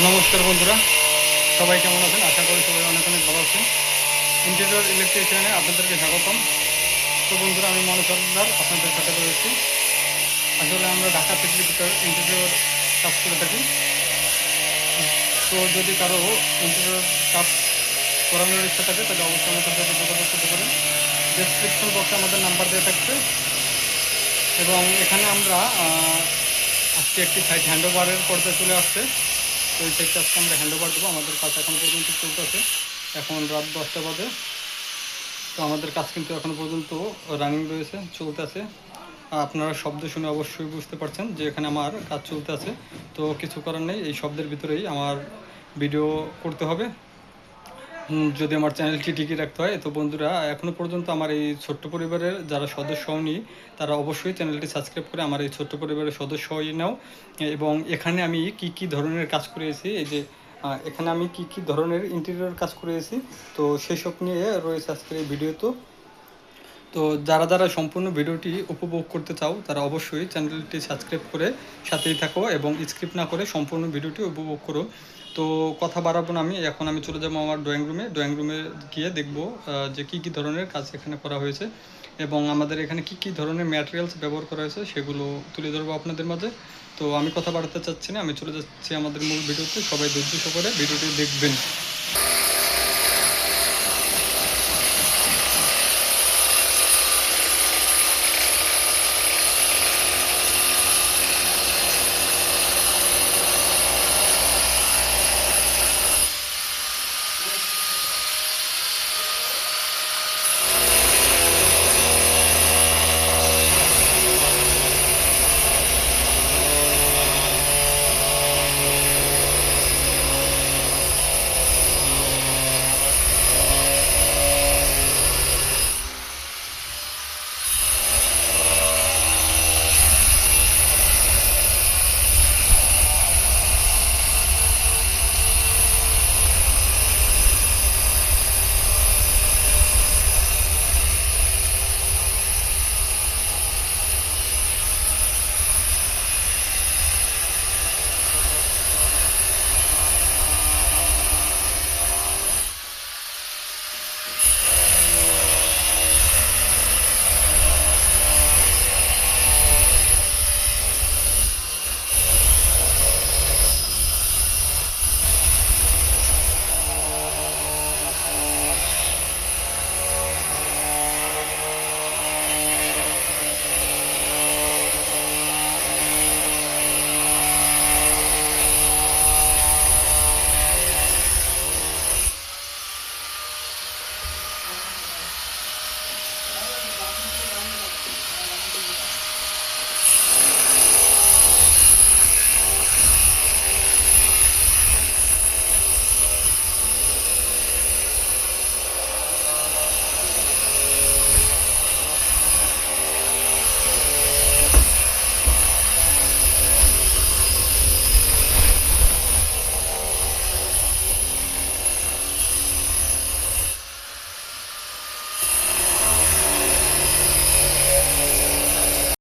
নমস্কার বন্ধুরা, সবাই কেমন আছেন? আশা করি সবাই অনেক অনেক ভালো আছেন। ইন্টেরিয়র ইলেকট্রিশিয়ানে আপনাদেরকে স্বাগতম। তো বন্ধুরা, আমি মনোজ সরকার আপনাদের সাথে রয়েছি। আসলে আমরা ঢাকা সিটির ভিতর ইন্টেরিয়র কাজ করে থাকি। তো যদি কারো ইন্টেরিয়র কাজ করানোর ইচ্ছা থাকে তাহলে অবশ্যই আমাদের সাথে যোগাযোগ করতে পারেন। ডেসক্রিপশন বক্সে আমাদের নাম্বার দেওয়া থাকবে। এবং এখানে আমরা আজকে একটি সাইট হ্যান্ডওভারের পর্যায়ে চলে আসছে। তো এই সাইটটা আজকে আমরা হ্যান্ডওভার দেবো। আমাদের কাজ এখন পর্যন্ত চলতেছে, এখন রাত 10টা বাজে। তো আমাদের কাজ কিন্তু এখনও পর্যন্ত রানিং রয়েছে, চলতেছে। আপনারা শব্দ শুনে অবশ্যই বুঝতে পারছেন যে এখানে আমার কাজ চলতে আছে। তো কিছু করার নেই, এই শব্দের ভিতরেই আমার ভিডিও করতে হবে যদি আমার চ্যানেলটি টিকিয়ে রাখতে হয়। তো বন্ধুরা, এখনও পর্যন্ত আমার এই ছোট্ট পরিবারের যারা সদস্য হয়নি তারা অবশ্যই চ্যানেলটি সাবস্ক্রাইব করে আমার এই ছোট্ট পরিবারের সদস্য হয়ে নাও। এবং এখানে আমি কি ধরনের কাজ করেছি, এই যে এখানে আমি কি ধরনের ইন্টেরিয়র কাজ করেছি, তো সেই সব নিয়ে রয়েছে আজকের এই ভিডিও। তো যারা যারা সম্পূর্ণ ভিডিওটি উপভোগ করতে চাও তারা অবশ্যই চ্যানেলটি সাবস্ক্রাইব করে সাথেই থাকো এবং স্কিপ না করে সম্পূর্ণ ভিডিওটি উপভোগ করো। তো কথা বাড়াবো না, আমি চলে যাবো আমার ড্রয়িং রুমে গিয়ে দেখবো যে কী ধরনের কাজ এখানে করা হয়েছে এবং আমাদের এখানে কী ধরনের ম্যাটেরিয়ালস ব্যবহার করা হয়েছে সেগুলো তুলে ধরবো আপনাদের মাঝে। তো আমি কথা বাড়াতে চাচ্ছি না, আমি চলে যাচ্ছি আমাদের মূল ভিডিওতে। সবাই ধৈর্য সহকারে ভিডিওটি দেখবেন।